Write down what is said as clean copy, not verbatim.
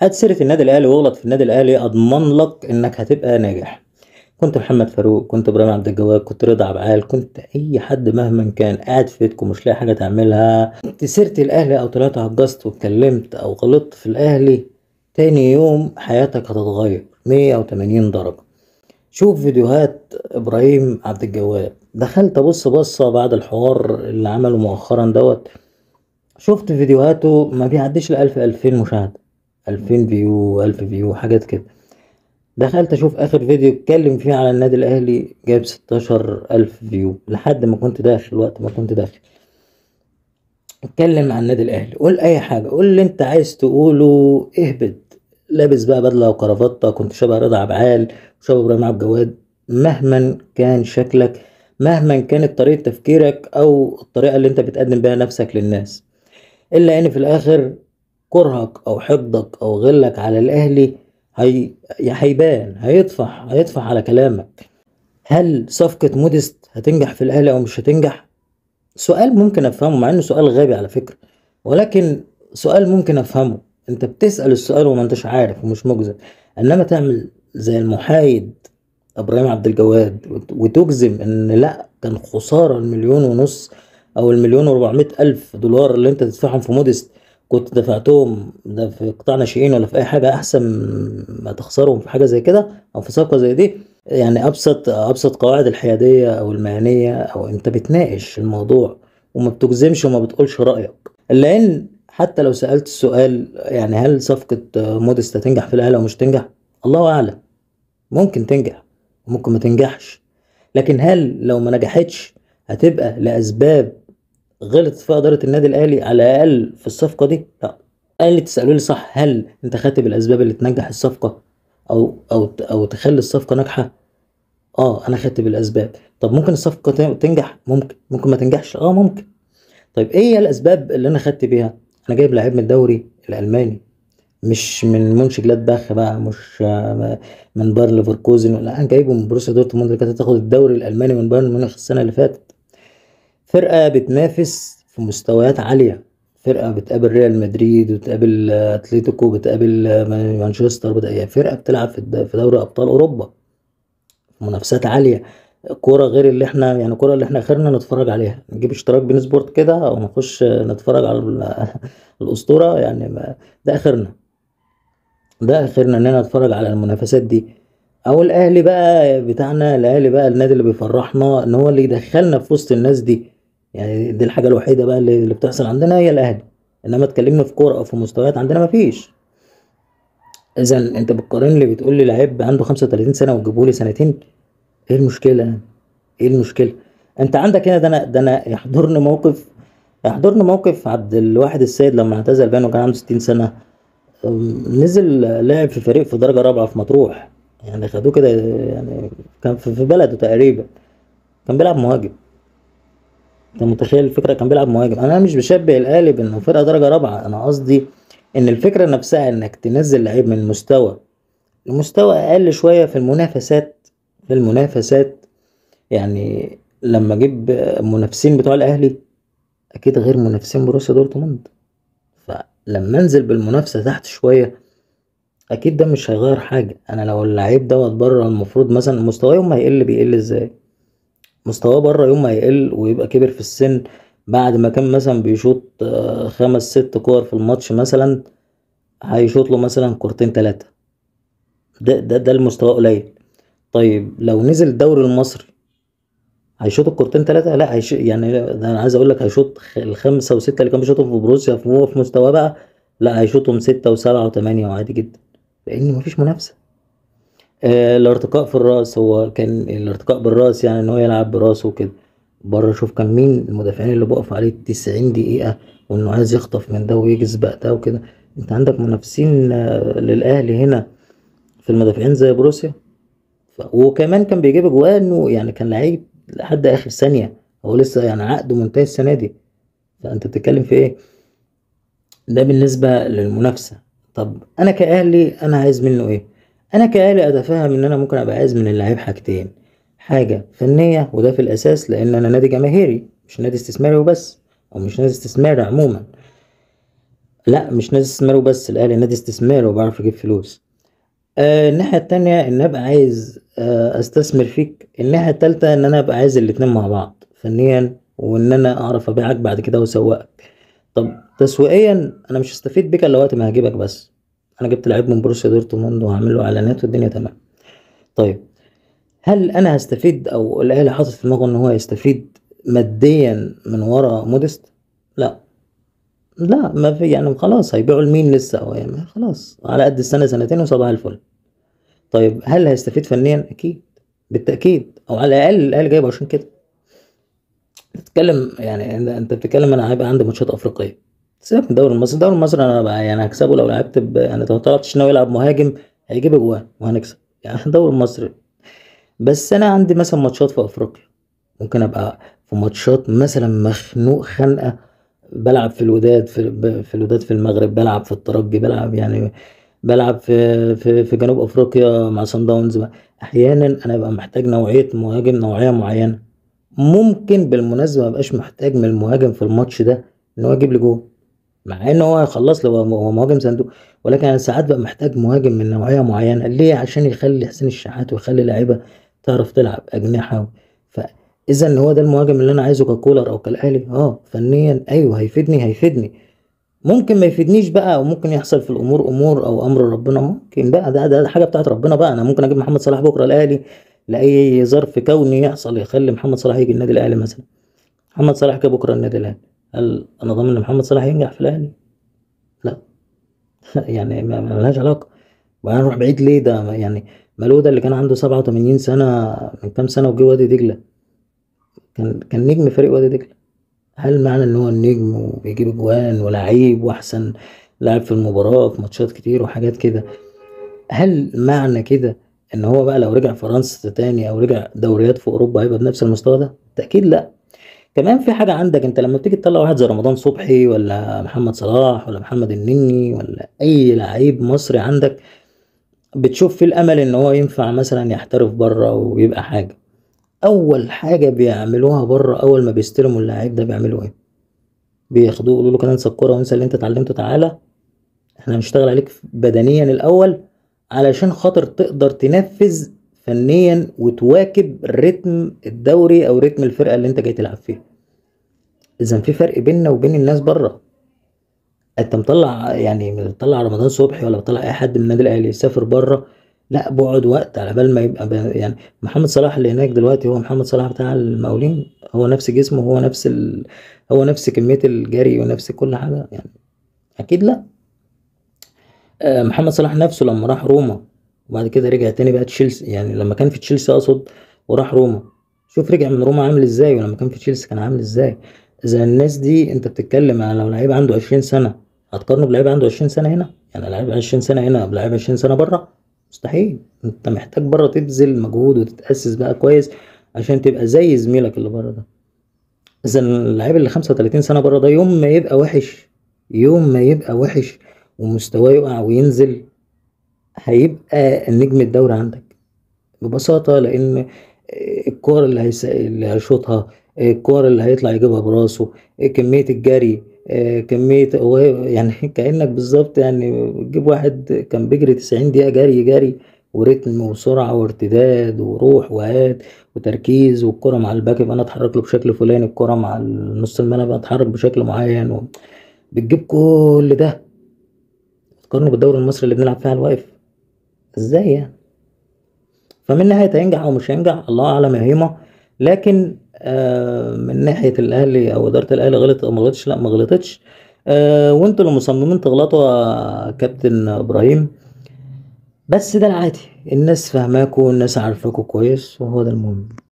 هات سيرة النادي الاهلي واغلط في النادي الاهلي، اضمن لك انك هتبقى ناجح. كنت محمد فاروق، كنت ابراهيم عبد الجواد، كنت رضا عبعال، كنت اي حد مهما كان قاعد في بيتكم مش لاقي حاجه تعملها، كنت سيرة الاهلي او طلعت هجصت واتكلمت او غلطت في الاهلي، تاني يوم حياتك هتتغير 180 درجه. شوف فيديوهات ابراهيم عبد الجواد، دخلت ابص بصه بعد الحوار اللي عمله مؤخرا دوت، شفت فيديوهاته ما بيعديش الألف 2000 مشاهدة، 2000 فيو، 1000 فيو، حاجات كده. دخلت اشوف اخر فيديو اتكلم فيه على النادي الاهلي، جايب 16 الف فيو. لحد ما كنت داخل، وقت ما كنت داخل اتكلم عن النادي الاهلي، قول اي حاجة، قول اللي انت عايز تقوله، اهبط. لابس بقى بدلة وكرافتة، كنت شبه رضا عبعال وشبه ابراهيم عبد الجواد. مهما كان شكلك، مهما كانت طريقة تفكيرك او الطريقة اللي انت بتقدم بيها نفسك للناس، الا ان في الاخر كرهك او حقدك او غلك على الاهلي هيبان، هيطفح على كلامك. هل صفقة موديست هتنجح في الاهلي او مش هتنجح؟ سؤال ممكن افهمه، مع انه سؤال غبي على فكرة، ولكن سؤال ممكن افهمه. انت بتسأل السؤال وما انتش عارف ومش مجزم، انما تعمل زي المحايد ابراهيم عبد الجواد وتجزم ان لا، كان خسارة ال1.5 مليون او ال1.4 مليون اللي انت تدفعهم في موديست، كنت دفعتهم ده في قطاع ناشئين ولا في اي حاجة احسن ما تخسرهم في حاجة زي كده او في صفقة زي دي. يعني ابسط قواعد الحيادية او المهنية، او انت بتناقش الموضوع وما بتجزمش وما بتقولش رأيك. لان حتى لو سألت السؤال يعني هل صفقة موديست هتنجح في الاهلي او مش تنجح، الله اعلم. ممكن تنجح وممكن ما تنجحش، لكن هل لو ما نجحتش هتبقى لأسباب غلط في إدارة النادي الأهلي على الأقل في الصفقة دي؟ لا. قال لي تسألوا لي صح، هل أنت خدت بالأسباب اللي تنجح الصفقة أو تخلي الصفقة ناجحة؟ أنا خدت بالأسباب. طب ممكن الصفقة تنجح، ممكن ما تنجحش، ممكن. طيب إيه هي الأسباب اللي أنا خدت بيها؟ أنا جايب لعيب من الدوري الألماني، مش من منش جلادباخ بقى، مش من باير ليفركوزن، لا، انا جايبه من بروسيا دورتموند اللي كانت تاخد الدوري الالماني من بايرن ميونخ السنه اللي فاتت. فرقه بتنافس في مستويات عاليه، فرقه بتقابل ريال مدريد وبتقابل اتلتيكو، بتقابل مانشستر، يعني فرقه بتلعب في دوري ابطال اوروبا، منافسات عاليه. كوره غير اللي احنا، يعني كوره اللي احنا اخرنا نتفرج عليها، نجيب اشتراك بين سبورت كده او نخش نتفرج على الاسطوره، يعني ده اخرنا، ده اخرنا اننا نتفرج على المنافسات دي. او الاهلي بقى بتاعنا، الاهلي بقى النادي اللي بيفرحنا ان هو اللي يدخلنا في وسط الناس دي. يعني دي الحاجه الوحيده بقى اللي بتحصل عندنا هي الاهلي. انما اتكلمنا في كوره او في مستويات عندنا مفيش. اذا انت بتقارن لي، بتقول لي لعيب عنده 35 سنه وتجيبه لي سنتين، ايه المشكله يعني؟ ايه المشكله؟ انت عندك هنا، ده انا يحضرني موقف عبد الواحد السيد لما اعتزل بانه كان عنده 60 سنه. نزل لعب في فريق في درجة رابعة في مطروح، يعني خدوه كده، يعني كان في بلده تقريبا، كان بيلعب مهاجم. انت متخيل الفكرة؟ كان بيلعب مهاجم. انا مش بشبه الاهلي بانه فرقة درجة رابعة، انا قصدي ان الفكرة نفسها انك تنزل لعيب من مستوى لمستوى اقل شوية في المنافسات. يعني لما اجيب منافسين بتوع الاهلي اكيد غير منافسين بروسيا دورتموند، فلما انزل بالمنافسة تحت شوية اكيد ده مش هيغير حاجه. انا لو اللعيب دوت بره، المفروض مثلا مستواه يوم ما يقل، بيقل ازاي؟ مستواه بره يوم ما يقل ويبقى كبر في السن، بعد ما كان مثلا بيشوط 5 6 كور في الماتش مثلا، هيشوط له مثلا كورتين 3. ده المستوى قليل. طيب لو نزل الدوري المصري هيشوط الكورتين 3؟ لا، يعني ده انا عايز اقول لك هيشوط ال5 و6 اللي كان بيشوطهم في بروسيا، هو في مستواه بقى، لا، هيشوطهم 6 و7 و8 وعادي جدا، لان مفيش منافسه. الارتقاء في الراس، هو كان الارتقاء بالراس يعني ان هو يلعب براسه وكده. بره شوف كان مين المدافعين اللي بقف عليه 90 دقيقة، وانه عايز يخطف من ده ويجز بقى ده وكده. انت عندك منافسين للاهلي هنا في المدافعين زي بروسيا. وكمان كان بيجيب اجوان، يعني كان لعيب لحد اخر ثانية، هو لسه يعني عقده منتهي السنة دي، فانت بتتكلم في ايه؟ ده بالنسبة للمنافسة. طب أنا كأهلي أنا عايز منه إيه؟ أنا كأهلي أتفهم إن أنا ممكن أبقى عايز من اللعيب حاجتين: حاجة فنية، وده في الأساس لأن أنا نادي جماهيري مش نادي استثماري وبس، أو مش نادي استثماري عموما. لا مش نادي استثمار وبس، الاهلي نادي استثمار وبيعرف يجيب فلوس. الناحية التانية ان ابقى عايز استثمر فيك، الناحية التالتة ان انا ابقى عايز الاتنين مع بعض فنيا، وان انا اعرف ابيعك بعد كده واسوقك. طب تسويقيا انا مش هستفيد بيك الا وقت ما هجيبك بس. انا جبت لعيب من بروسيا دورتموند وهعمل له اعلانات والدنيا تمام. طيب هل انا هستفيد او الاهلي حاطط في دماغه ان هو يستفيد ماديا من ورا موديست؟ لا. لا ما في، يعني خلاص هيبيعوا لمين لسه، او يعني خلاص على قد السنة سنتين وصباح الفل. طيب هل هيستفيد فنيا؟ اكيد، بالتاكيد، او على الاقل الاهلي جايبه عشان كده. بتتكلم يعني انت بتتكلم انا هيبقى عندي ماتشات افريقيه. سيبك من الدوري المصري، الدوري المصري انا بقى يعني هكسبه لو لعبت يعني لو طلبت الشناوي يلعب مهاجم هيجيب اجوان وهنكسب يعني الدوري المصري. بس انا عندي مثلا ماتشات في افريقيا، ممكن ابقى في ماتشات مثلا مخنوق خنقه، بلعب في الوداد في الوداد في المغرب، بلعب في الترجي، بلعب يعني بلعب في جنوب افريقيا مع صن داونز بقى. احيانا انا ببقى محتاج نوعيه مهاجم، نوعيه معينه. ممكن بالمناسبه مبقاش محتاج من المهاجم في الماتش ده ان هو يجيب لي جول، مع ان هو هيخلص لي، هو مهاجم صندوق. ولكن انا ساعات ببقى محتاج مهاجم من نوعيه معينه، ليه؟ عشان يخلي حسين الشحات ويخلي لعيبه تعرف تلعب اجنحه. فاذا هو ده المهاجم اللي انا عايزه ككولر او كالاهلي. فنيا ايوه هيفيدني. ممكن ما يفيدنيش بقى، او ممكن يحصل في الامور امور او امر ربنا، ممكن بقى ده حاجه بتاعت ربنا بقى. انا ممكن اجيب محمد صلاح بكره الاهلي لاي ظرف كوني يحصل يخلي محمد صلاح يجي النادي الاهلي مثلا. محمد صلاح جه بكره النادي الاهلي، هل انا ضامن ان محمد صلاح ينجح في الاهلي؟ لا. يعني ما لهاش علاقه. وانا اروح بعيد ليه؟ ده يعني مالودا اللي كان عنده 87 سنه من كام سنه وجه وادي دجله، كان نجم فريق وادي دجله. هل معنى ان هو النجم وبيجيب اجوان ولاعيب واحسن لاعب في المباراه في ماتشات كتير وحاجات كده، هل معنى كده ان هو بقى لو رجع فرنسا تاني او رجع دوريات في اوروبا هيبقى بنفس المستوى ده؟ تاكيد لا. كمان في حاجه عندك، انت لما بتيجي تطلع واحد زي رمضان صبحي ولا محمد صلاح ولا محمد النني ولا اي لعيب مصري عندك، بتشوف في الامل ان هو ينفع مثلا يحترف بره ويبقى حاجه. اول حاجه بيعملوها بره اول ما بيستلموا اللاعب ده بيعملوا ايه؟ بياخدوه يقولوا له كده انسى الكوره وانسى اللي انت اتعلمته، تعالى احنا هنشتغل عليك بدنيا الاول علشان خاطر تقدر تنفذ فنيا وتواكب رتم الدوري او رتم الفرقه اللي انت جاي تلعب فيها. اذا في فرق بيننا وبين الناس بره. انت مطلع يعني مطلع رمضان صبحي ولا مطلع اي حد من النادي الاهلي يسافر بره، لا بقعد وقت على بال ما يبقى يعني محمد صلاح اللي هناك دلوقتي هو محمد صلاح بتاع المقاولين، هو نفس جسمه، هو نفس هو نفس كميه الجري ونفس كل حاجه يعني؟ اكيد لا. محمد صلاح نفسه لما راح روما وبعد كده رجع تاني بقى تشيلسي، يعني لما كان في تشيلسي اقصد وراح روما، شوف رجع من روما عامل ازاي ولما كان في تشيلسي كان عامل ازاي. اذا الناس دي انت بتتكلم على لو لعيب عنده 20 سنة هتقارنه بلعيب عنده 20 سنة هنا؟ يعني لعيب 20 سنة هنا بلعيب 20 سنة بره؟ مستحيل. انت محتاج بره تبذل مجهود وتتأسس بقى كويس عشان تبقى زي زميلك اللي بره ده. اذا اللعيب اللي 35 سنة بره ده يوم ما يبقى وحش، يوم ما يبقى وحش ومستواه يقع وينزل، هيبقى النجم الدوري عندك ببساطة. لأن الكور اللي هيشوطها، الكور اللي هيطلع يجيبها براسه، كمية الجري، كمية هو يعني كأنك بالظبط يعني تجيب واحد كان بيجري 90 دقيقة جري وريتم وسرعة وارتداد وروح وهات وتركيز، والكرة مع الباك يبقى انا اتحرك له بشكل فلاني، الكرة مع نص الملعب يبقى اتحرك بشكل معين بتجيب كل ده تقارنه بالدوري المصري اللي بنلعب فيه على الواقف؟ ازاي يعني؟ فمن ناحية هينجح أو مش هينجح الله أعلم يا هيما. لكن من ناحية الأهلي أو إدارة الأهلي غلطت أو ما غلطتش؟ لا ما غلطتش. وأنتوا اللي مصممين تغلطوا يا كابتن إبراهيم. بس ده العادي، الناس فاهماكوا والناس عارفاكوا كويس وهو ده المهم.